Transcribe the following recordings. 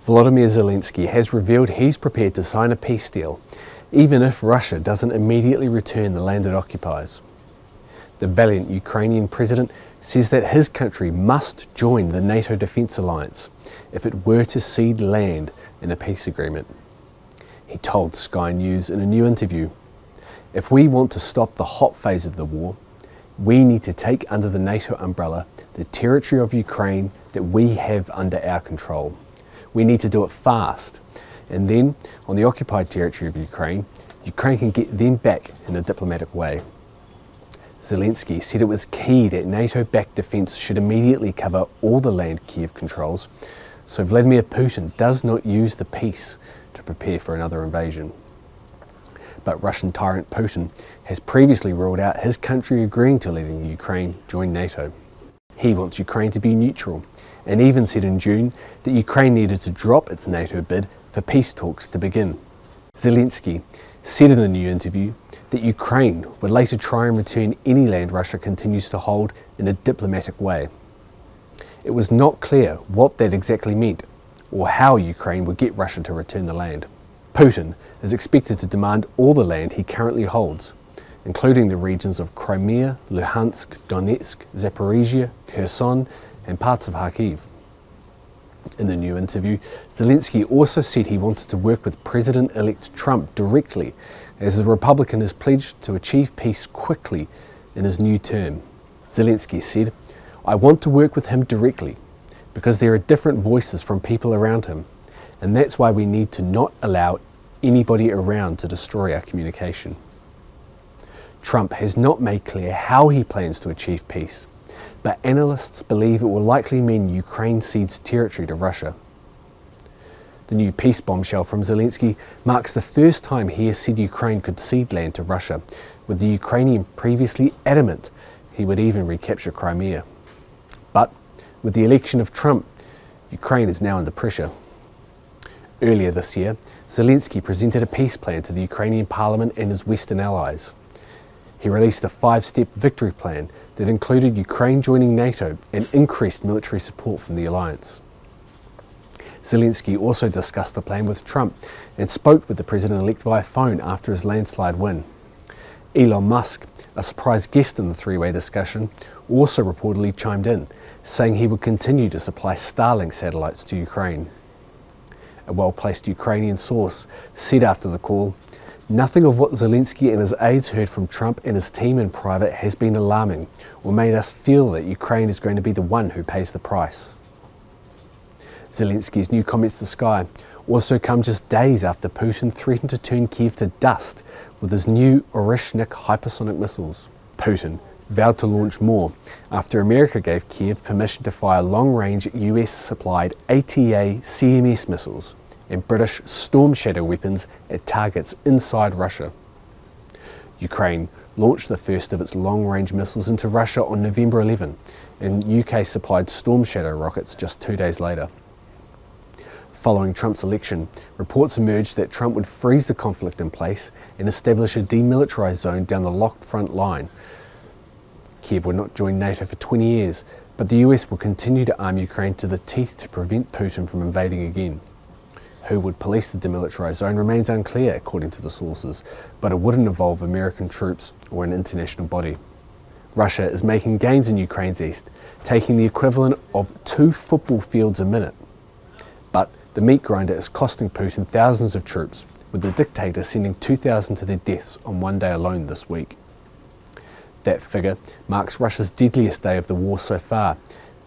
Volodymyr Zelensky has revealed he's prepared to sign a peace deal, even if Russia doesn't immediately return the land it occupies. The valiant Ukrainian president says that his country must join the Nato defence alliance if it were to cede land in a peace agreement. He told Sky News in a new interview, "If we want to stop the hot phase of the war, we need to take under the NATO umbrella the territory of Ukraine that we have under our control. We need to do it fast, and then on the occupied territory of Ukraine, Ukraine can get them back in a diplomatic way." Zelensky said it was key that NATO-backed defence should immediately cover all the land Kiev controls, so Vladimir Putin does not use the peace to prepare for another invasion. But Russian tyrant Putin has previously ruled out his country agreeing to letting Ukraine join NATO. He wants Ukraine to be neutral, and even said in June that Ukraine needed to drop its NATO bid for peace talks to begin. Zelensky said in the new interview that Ukraine would later try and return any land Russia continues to hold in a diplomatic way. It was not clear what that exactly meant, or how Ukraine would get Russia to return the land. Putin is expected to demand all the land he currently holds, including the regions of Crimea, Luhansk, Donetsk, Zaporizhia, Kherson, and parts of Kharkiv. In the new interview, Zelensky also said he wanted to work with President-elect Trump directly, as the Republican has pledged to achieve peace quickly in his new term. Zelensky said, "I want to work with him directly, because there are different voices from people around him, and that's why we need to not allow anybody around to destroy our communication." Trump has not made clear how he plans to achieve peace, but analysts believe it will likely mean Ukraine cedes territory to Russia. The new peace bombshell from Zelensky marks the first time he has said Ukraine could cede land to Russia, with the Ukrainian previously adamant he would even recapture Crimea. But with the election of Trump, Ukraine is now under pressure. Earlier this year, Zelensky presented a peace plan to the Ukrainian parliament and his Western allies. He released a 5-step victory plan that included Ukraine joining NATO and increased military support from the alliance. Zelensky also discussed the plan with Trump and spoke with the president-elect via phone after his landslide win. Elon Musk, a surprise guest in the three-way discussion, also reportedly chimed in, saying he would continue to supply Starlink satellites to Ukraine. A well-placed Ukrainian source said after the call, "Nothing of what Zelensky and his aides heard from Trump and his team in private has been alarming or made us feel that Ukraine is going to be the one who pays the price." Zelensky's new comments to Sky also come just days after Putin threatened to turn Kiev to dust with his new Oreshnik hypersonic missiles. Putin vowed to launch more after America gave Kiev permission to fire long-range US-supplied ATA-CMS missiles and British Storm Shadow weapons at targets inside Russia. Ukraine launched the first of its long-range missiles into Russia on November 11, and UK supplied Storm Shadow rockets just 2 days later. Following Trump's election, reports emerged that Trump would freeze the conflict in place and establish a demilitarized zone down the locked front line. Kiev would not join NATO for 20 years, but the US will continue to arm Ukraine to the teeth to prevent Putin from invading again. Who would police the demilitarized zone remains unclear, according to the sources, but it wouldn't involve American troops or an international body. Russia is making gains in Ukraine's east, taking the equivalent of 2 football fields a minute. But the meat grinder is costing Putin thousands of troops, with the dictator sending 2,000 to their deaths on one day alone this week. That figure marks Russia's deadliest day of the war so far,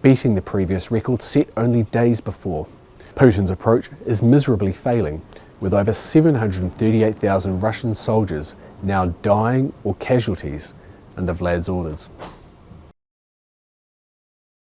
beating the previous record set only days before. Putin's approach is miserably failing, with over 738,000 Russian soldiers now dying or casualties under Vlad's orders.